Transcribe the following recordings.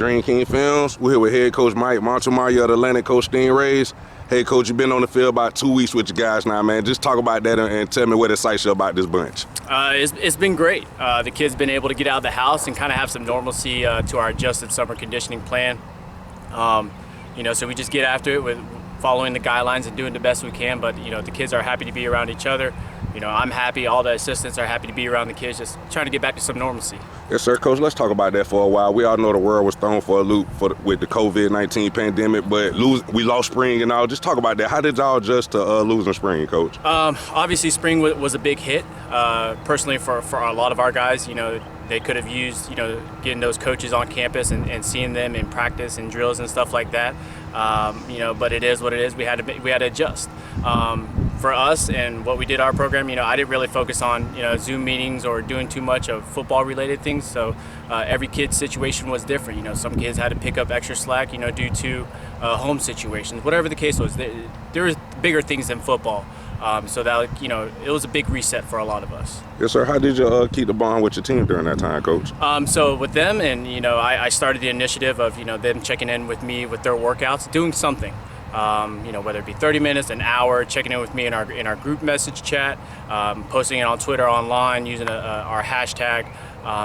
DreamKingz Films. We're here with head coach Mike Montemayor of the Atlantic Coach StingRays. Hey, coach, you've been on the field about 2 weeks with your guys now, man. Just talk about that and tell me what excites you about this bunch. It's been great. The kids been able to get out of the house and kind of have some normalcy to our adjusted summer conditioning plan. So we just get after it with following the guidelines and doing the best we can. But the kids are happy to be around each other. I'm happy. All the assistants are happy to be around the kids, just trying to get back to some normalcy. Yes, sir, coach. Let's talk about that for a while. We all know the world was thrown for a loop with the COVID-19 pandemic, but we lost spring and all. Just talk about that. How did y'all adjust to losing spring, coach? Obviously, spring was a big hit. Personally, for a lot of our guys, they could have used, getting those coaches on campus and seeing them in practice and drills and stuff like that. But it is what it is. We had to adjust. For us and what we did our program, I didn't really focus on, Zoom meetings or doing too much of football-related things. So every kid's situation was different. Some kids had to pick up extra slack, due to home situations. Whatever the case was, there was bigger things than football. So that, it was a big reset for a lot of us. Yes, sir. How did you keep the bond with your team during that time, coach? So with them, and I started the initiative of them checking in with me with their workouts, doing something. Whether it be 30 minutes, an hour, checking in with me in our group message chat, posting it on Twitter, online, using our hashtag.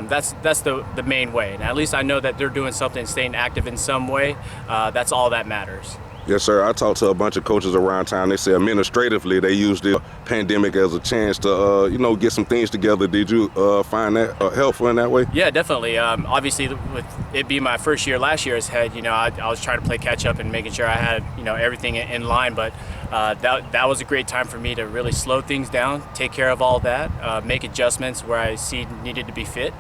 That's the main way. And at least I know that they're doing something, staying active in some way. That's all that matters. Yes, sir. I talked to a bunch of coaches around town. They say administratively they used the pandemic as a chance to, get some things together. Did you find that helpful in that way? Yeah, definitely. Obviously, with it being my first year last year as head, I was trying to play catch up and making sure I had, everything in line. But that was a great time for me to really slow things down, take care of all that, make adjustments where I see needed to be fit.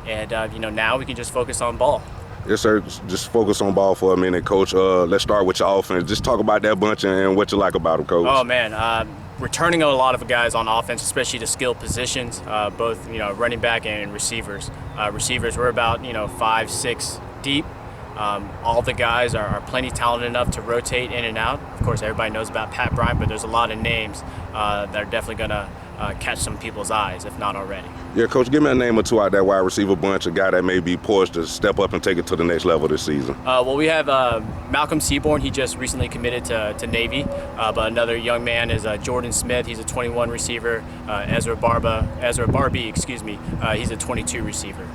And, now we can just focus on ball. Yes, sir. Just focus on ball for a minute, coach. Let's start with your offense. Just talk about that bunch and what you like about them, coach. Oh, man. Returning a lot of guys on offense, especially to skill positions, both, running back and receivers. Receivers, we're about, 5, 6 deep. All the guys are plenty talented enough to rotate in and out. Of course, everybody knows about Pat Bryant, but there's a lot of names that are definitely going to catch some people's eyes, if not already. Yeah, coach, give me a name or two out that wide receiver bunch, a guy that may be poised to step up and take it to the next level this season. Well, we have Malcolm Seaborn. He just recently committed to Navy. But another young man is Jordan Smith. He's a 21 receiver. Ezra Barbie, he's a 22 receiver.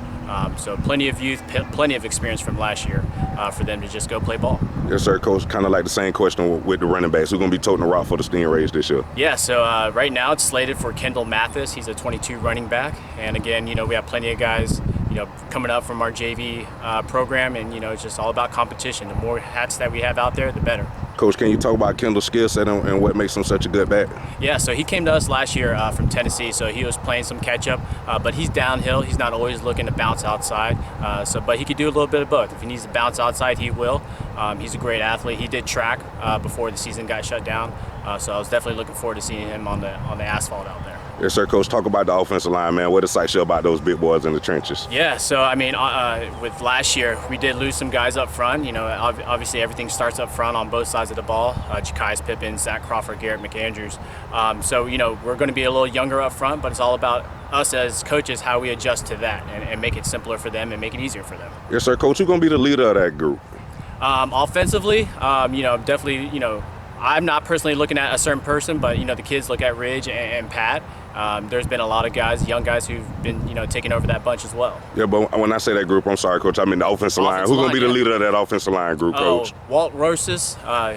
So plenty of youth, plenty of experience from last year for them to just go play ball. Yes, sir, coach. Kind of like the same question with the running backs. Who's going to be toting the rock for the StingRays this year? Yeah, so right now it's slated for Kendall Mathis. He's a 22 running back. And again, we have plenty of guys, coming up from our JV program. And, it's just all about competition. The more hats that we have out there, the better. Coach, can you talk about Kendall's skill set and what makes him such a good back? Yeah, so he came to us last year from Tennessee, so he was playing some catch-up, but he's downhill. He's not always looking to bounce outside, but he could do a little bit of both. If he needs to bounce outside, he will. He's a great athlete. He did track before the season got shut down, so I was definitely looking forward to seeing him on the asphalt out there. Yes, sir, coach. Talk about the offensive line, man. What excites you about those big boys in the trenches? Yeah, so with last year, we did lose some guys up front. Obviously everything starts up front on both sides of the ball. Ja'Kai's Pippin, Zach Crawford, Garrett McAndrews. We're going to be a little younger up front, but it's all about us as coaches, how we adjust to that and make it simpler for them and make it easier for them. Yes, sir, coach. Who's going to be the leader of that group? Offensively, definitely, I'm not personally looking at a certain person, but the kids look at Ridge and Pat. There's been a lot of guys, young guys, who've been taking over that bunch as well. Yeah, but when I say that group, I'm sorry, coach. I mean the offensive line. Who's going to be the leader of that offensive line group, coach? Walt Rosas,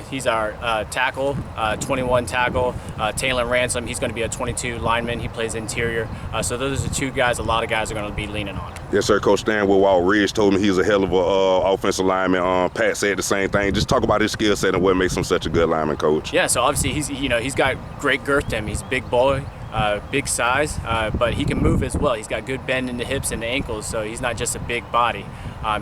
he's our tackle, 21 tackle. Taylor Ransom, he's going to be a 22 lineman. He plays interior. So those are two guys a lot of guys are going to be leaning on. Yes, sir, Coach Stan with Walt Ridge told me he's a hell of a offensive lineman. Pat said the same thing. Just talk about his skill set and what makes him such a good lineman, coach. Yeah, so obviously he's got great girth to him. He's a big boy. Big size, but he can move as well. He's got good bend in the hips and the ankles, so he's not just a big body.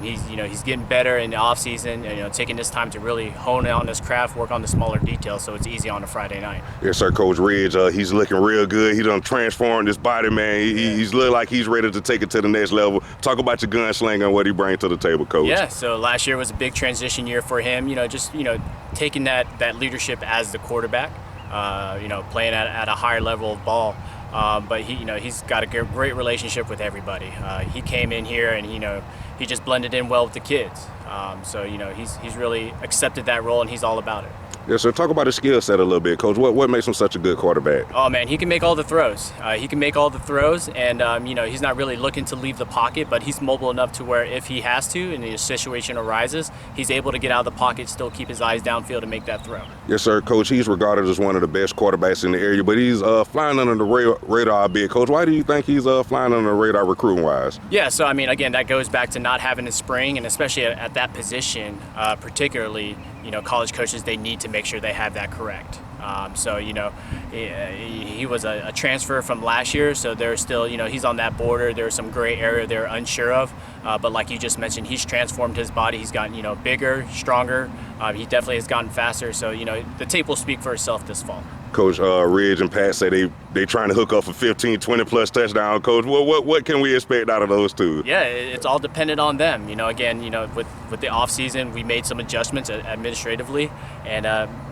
He's getting better in the off season, and taking this time to really hone in on this craft, work on the smaller details, so it's easy on a Friday night. Yes, sir, Coach Ridge. He's looking real good. He done transformed his body, man. He's looking like he's ready to take it to the next level. Talk about your gunslinger and what he brings to the table, Coach. Yeah. So last year was a big transition year for him. taking that leadership as the quarterback. Playing at a higher level of ball. but he's got a great relationship with everybody. He came in here and he just blended in well with the kids. So he's really accepted that role and he's all about it. Yeah, so talk about his skill set a little bit, Coach. What makes him such a good quarterback? Oh man, he can make all the throws. He can make all the throws, and he's not really looking to leave the pocket, but he's mobile enough to where if he has to and the situation arises, he's able to get out of the pocket, still keep his eyes downfield and make that throw. Yes, sir, Coach. He's regarded as one of the best quarterbacks in the area, but he's flying under the radar a bit. Coach, why do you think he's flying under the radar recruiting-wise? Yeah, so again, that goes back to not having a spring, and especially at that position, particularly, college coaches, they need to make sure they have that correct. So he was a transfer from last year, so there's still, he's on that border. There's some gray area they're unsure of, but like you just mentioned, he's transformed his body. He's gotten, bigger, stronger. He definitely has gotten faster. So, the tape will speak for itself this fall. Coach, Ridge and Pat say they trying to hook up for 15, 20-plus touchdown. Coach, what can we expect out of those two? Yeah, it's all dependent on them. Again, with the off season, we made some adjustments administratively and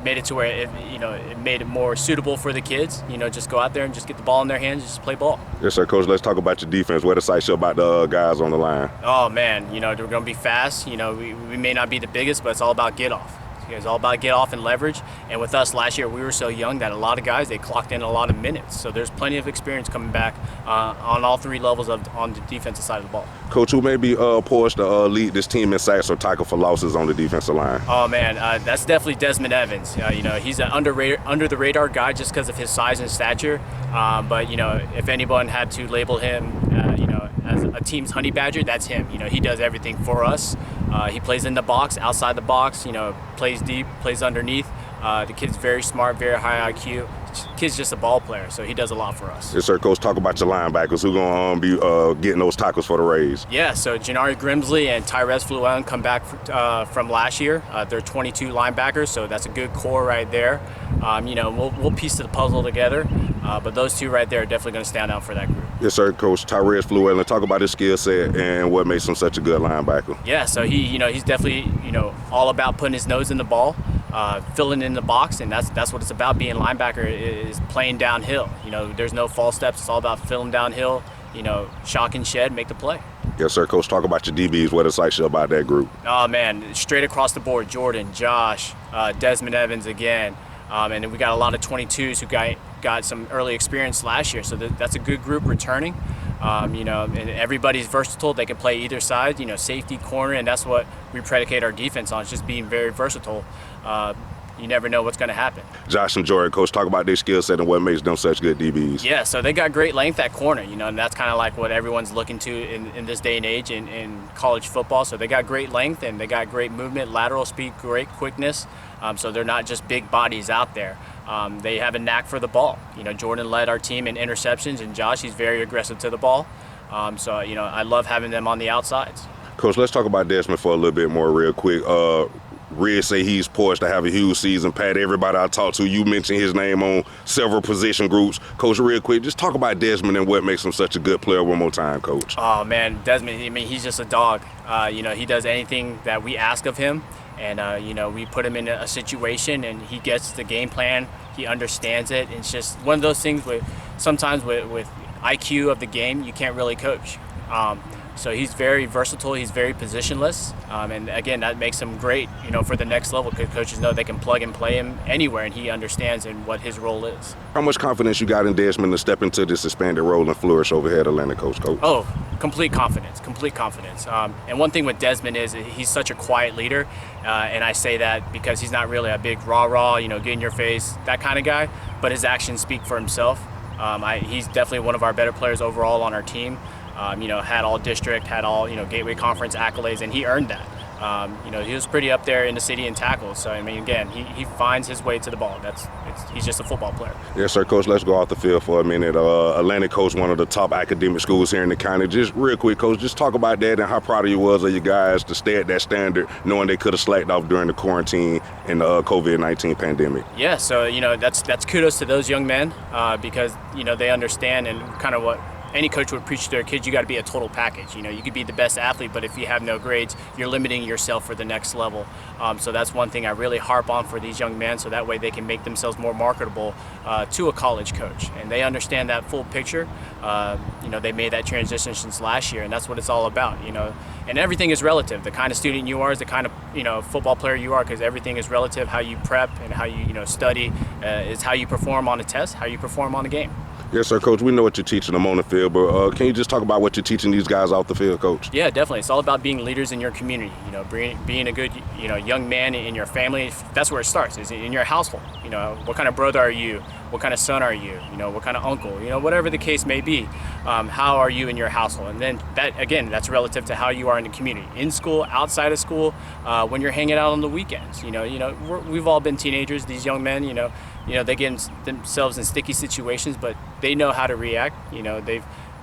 made it to where it made it more suitable for the kids. Just go out there and just get the ball in their hands, just play ball. Yes, sir, Coach. Let's talk about your defense. What excites you about the guys on the line? Oh man, they're going to be fast. We may not be the biggest, but it's all about get off. It's all about get off and leverage. And with us last year, we were so young that a lot of guys, they clocked in a lot of minutes. So there's plenty of experience coming back on all three levels on the defensive side of the ball. Coach, who may be poised to lead this team in sacks or tackle for losses on the defensive line? Oh man, that's definitely Desmond Evans. He's an under the radar guy just because of his size and stature. But if anyone had to label him, as a team's honey badger, that's him. He does everything for us. He plays in the box, outside the box. Plays deep, plays underneath. The kid's very smart, very high IQ. Kid's just a ball player, so he does a lot for us. Yes, sir, Coach. Talk about your linebackers. Who gonna be getting those tackles for the Rays? Yeah, so Janari Grimsley and Tyrese Fluellen come back from last year. They're 22 linebackers, so that's a good core right there. We'll piece the puzzle together, but those two right there are definitely going to stand out for that group. Yes, sir, Coach. Tyrese Fluellen. Talk about his skill set and what makes him such a good linebacker. Yeah, so he's definitely all about putting his nose in the ball. Filling in the box, and that's what it's about. Being a linebacker is playing downhill. There's no false steps. It's all about filling downhill. Shock and shed, make the play. Yes, sir, Coach. Talk about your DBs. What excites you about that group? Oh man, straight across the board. Jordan, Josh, Desmond Evans again, and then we got a lot of 22s who got some early experience last year. So that's a good group returning. And everybody's versatile. They can play either side, safety, corner, and that's what we predicate our defense on, is just being very versatile. You never know what's going to happen. Josh and Jordan, Coach, talk about their skill set and what makes them such good DBs. Yeah, so they got great length at corner, and that's kind of like what everyone's looking to in this day and age in college football. So they got great length and they got great movement, lateral speed, great quickness. So they're not just big bodies out there. They have a knack for the ball. Jordan led our team in interceptions, and Josh, he's very aggressive to the ball. So I love having them on the outsides. Coach, let's talk about Desmond for a little bit more real quick. Red say he's poised to have a huge season. Pat, everybody I talked to, you mentioned his name on several position groups. Coach, real quick, just talk about Desmond and what makes him such a good player one more time, Coach. Oh, man, Desmond, he's just a dog. He does anything that we ask of him. And, we put him in a situation and he gets the game plan. He understands it. It's just one of those things sometimes with IQ of the game, you can't really coach. So he's very versatile. He's very positionless. And again, that makes him great, for the next level, because coaches know they can plug and play him anywhere, and he understands what his role is. How much confidence you got in Desmond to step into this expanded role and flourish over here at Atlanta, Coach? Oh, complete confidence. And one thing with Desmond is he's such a quiet leader. And I say that because he's not really a big rah-rah, get in your face, that kind of guy. But his actions speak for himself. He's definitely one of our better players overall on our team. Had all district, had all, Gateway Conference accolades, and he earned that. He was pretty up there in the city in tackles. So, again, he finds his way to the ball. He's just a football player. Yes, sir, Coach. Let's go off the field for a minute. Atlantic Coach, one of the top academic schools here in the county. Just real quick, Coach, just talk about that and how proud of you was of your guys to stay at that standard, knowing they could have slacked off during the quarantine and the COVID-19 pandemic. Yeah, so, that's kudos to those young men because, they understand and kind of what any coach would preach to their kids, you got to be a total package. You know, you could be the best athlete, but if you have no grades, you're limiting yourself for the next level. So that's one thing I really harp on for these young men, so that way they can make themselves more marketable to a college coach, and they understand that full picture. You know, they made that transition since last year, and that's what it's all about. You know, and everything is relative. The kind of student you are is the kind of, you know, football player you are, because everything is relative. How you prep and how you study is how you perform on a test, how you perform on a game. Yes, sir, Coach. We know what you're teaching them on the field, but can you just talk about what you're teaching these guys off the field, Coach? Yeah, definitely. It's all about being leaders in your community. You know, being a good, you know, young man in your family. That's where it starts. Is in your household. You know, what kind of brother are you? What kind of son are you? You know, what kind of uncle? You know, whatever the case may be. How are you in your household? And then that, again, that's relative to how you are in the community, in school, outside of school, when you're hanging out on the weekends. You know, we've all been teenagers. These young men, you know, they get themselves in sticky situations, but they know how to react. You know,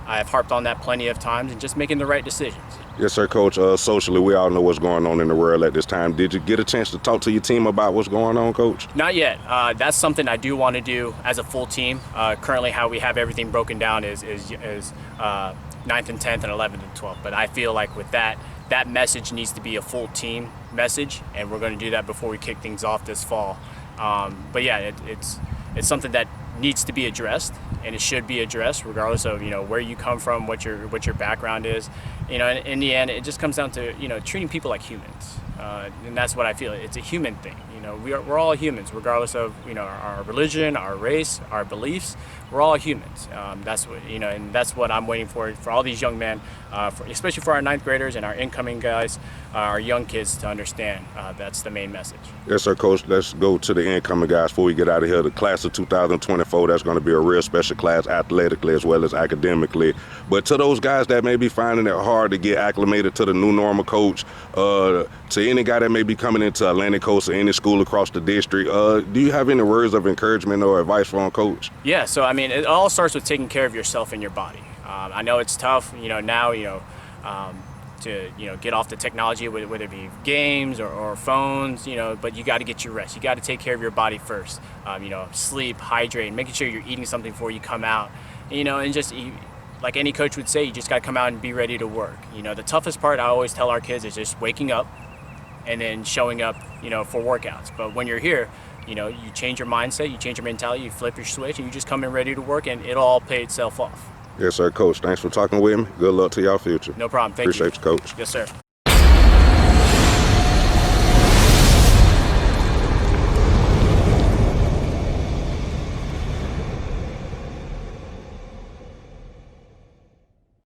I've harped on that plenty of times, and just making the right decisions. Yes, sir, Coach. Socially, we all know what's going on in the world at this time. Did you get a chance to talk to your team about what's going on, Coach? Not yet. That's something I do want to do as a full team. Currently, how we have everything broken down is 9th and 10th and 11th and 12th. But I feel like with that message needs to be a full team message, and we're going to do that before we kick things off this fall. But yeah, it's something that needs to be addressed, and it should be addressed regardless of, you know, where you come from, what your background is. You know, in the end, it just comes down to, you know, treating people like humans, and that's what I feel. It's a human thing. You know, we're all humans, regardless of, you know, our religion, our race, our beliefs. We're all humans. That's what, you know, and that's what I'm waiting for all these young men, especially for our 9th graders and our incoming guys, our young kids, to understand. That's the main message. Yes, sir, Coach. Let's go to the incoming guys before we get out of here. The class of 2024, that's going to be a real special class athletically as well as academically. But to those guys that may be finding it hard to get acclimated to the new normal, Coach, to any guy that may be coming into Atlantic Coast or any school across the district, do you have any words of encouragement or advice for them, Coach? Yeah, so I mean, it all starts with taking care of yourself and your body. I know it's tough, you know, now, you know, to, you know, get off the technology, whether it be games or phones, you know, but you got to get your rest. You got to take care of your body first. You know, sleep, hydrate, making sure you're eating something before you come out, you know, and just like any coach would say, you just got to come out and be ready to work. You know, the toughest part I always tell our kids is just waking up and then showing up, you know, for workouts. But when you're here, you know, you change your mindset, you change your mentality, you flip your switch, and you just come in ready to work, and it'll all pay itself off. Yes, sir, Coach. Thanks for talking with me. Good luck to y'all future. No problem. Thank you. Appreciate you, Coach. Yes, sir.